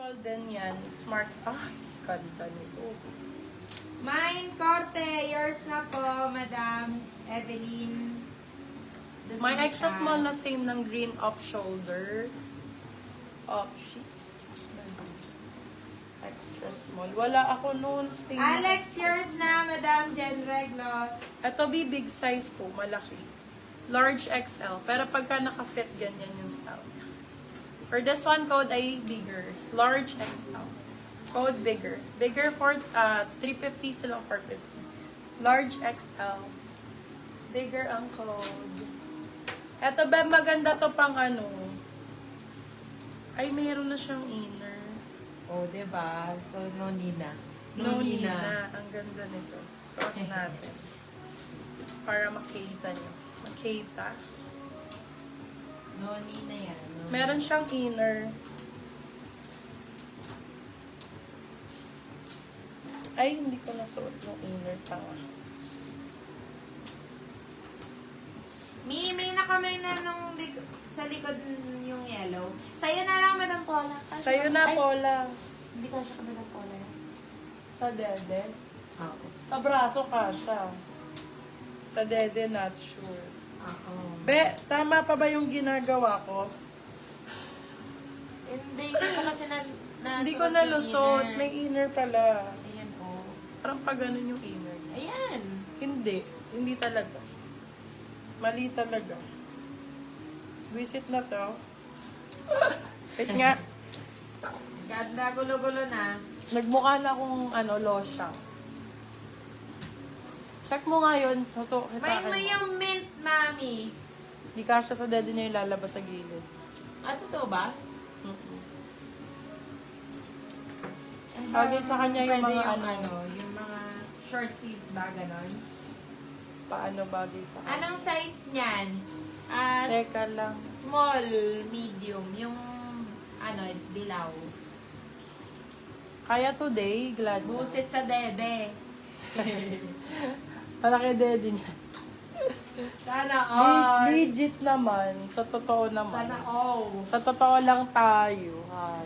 casual din yan. Smart. Ay, ganda nito. Mine, Corte. Yours na po, Madam Evelyn. May extra small na same ng green off-shoulder. Off-sheets. Extra small. Wala ako noon. Same Alex, yours na, Madam Jen Reglos. Ito big size po. Malaki. Large XL. Pero pagka naka-fit, ganyan yung style. For this one, code ay bigger. Large XL. Code bigger. Bigger for 350 silang 450. Large XL. Bigger ang code. Eto ba, maganda to pang ano. Ay, mayroon na siyang inner. Oh, diba? So, no Nina. No Nina. Ang ganda nito. Suot natin. Para makita nyo. Makita. No Nina yan. No. Meron siyang inner. Ay, hindi ko nasuot yung inner tanga. May nakamay na nung sa likod yung yellow. Sa'yo na lang, Madam Paula. Sa'yo na, Ay, Paula. hindi ka siya ka, Madam Paula. Sa dede. Oo. Sa braso ka siya. Sa dede, not sure. Oo. Be, tama pa ba yung ginagawa ko? Hindi ko kasi na Hindi ko nalusot. Inner. May inner pala. Ayan, oh. Parang pa ganun yung inner. Ayan. Hindi. Hindi talaga. Mali talaga. Visit na to. Wait nga. Ganda, gulo-gulo na. Nagmukha na akong lotion. Check mo nga yun. Toto, May yung mint, mami. Di kasya sa dede niya yung lalabas sa gilid. Ah, totoo ba? Bagay sa kanya yung Pwede mga yung mga short sleeves ba, ganon? Paano bagay sa kanya? Anong size niyan? Teka lang. Small, medium, yung dilaw. Kaya today, glad siya. Busit sa dede. Malaki dede niya. Sana all. Legit naman. Sa totoo naman. Sana all. Sa totoo lang tayo. Ha?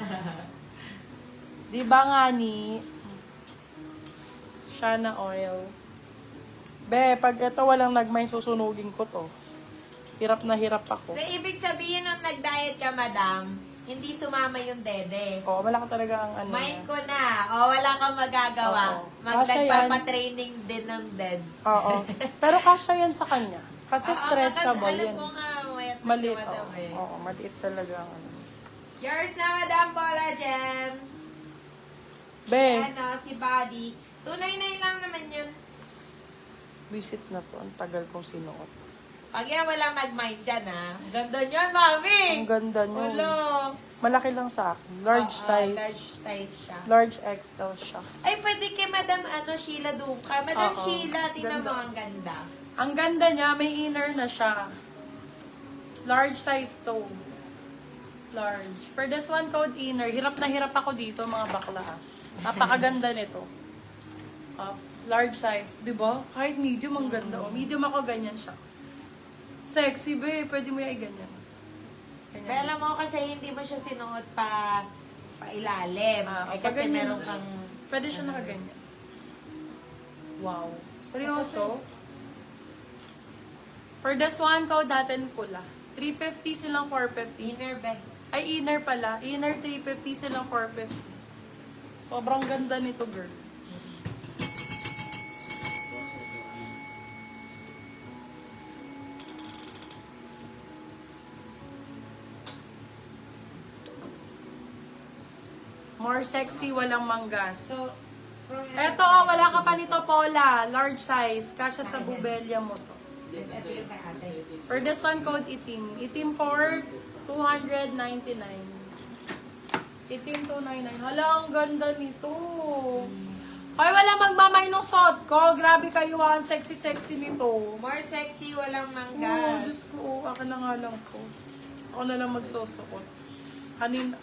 Di ba nga ni? Shana oil. Be, pag ito walang nagmay, susunugin ko to. Hirap na hirap ako. So, ibig sabihin nung nag-diet ka, madam, hindi sumama yung dede. Oo, wala ka talaga ang ano Mind niya. ko na. O, wala kang magagawa. Oo. Nagpapatraining din ng deads. Oo. Pero kasya yan sa kanya. Kasi Oo, stretchable kasi yan. alam ko nga, mayat na si Maliit. madam Oo, eh. oo, maliit talaga ang ano. Yours na, Madam Paula Gems. Be, Si Buddy. 299 lang naman yun. visit na to. Ang tagal kong sinuot. Pag yan, walang nag-mind dyan, ha? Ganda niyan, mami! Ang ganda nyo. Hello! Malaki lang sa akin. Large size. Large size siya. Large XL siya. Ay, pwede kay Madam Sheila Duca. Madam Oo. Sheila, tingnan mo Ganda. ang ganda. Ang ganda niya, may inner na siya. Large size to. Large. For this one, code inner. Hirap na hirap ako dito, mga bakla. Napakaganda nito. Large size. Diba? Kahit medium, ang ganda. Oh. Medium ako, ganyan siya. Sexy, be. Pwede mo yung ganyan. Pero alam mo kasi hindi mo siya sinuot pa ilalim. Pag Kasi ganyan, meron kang... Pwede siya nakaganyan. Wow. Seryoso? For this one, code natin pula. 350 silang 450. Inner bag. Ay, inner pala. Inner 350 silang 450. Sobrang ganda nito, girl. More sexy, walang manggas. So, Eto, wala ka pa nito, Paula. Large size. Kasya sa bubelya mo to. ito yung kay ate. For this one, code itim. Itim for 299. Itim 299. Hala, ang ganda nito. Ay, wala magmamay nung suot ko. Grabe kayo, ang sexy-sexy nito. More sexy, walang Oh, manggas. Diyos ko. Akin na nga lang po. Ako na lang magsusuot. Kanina,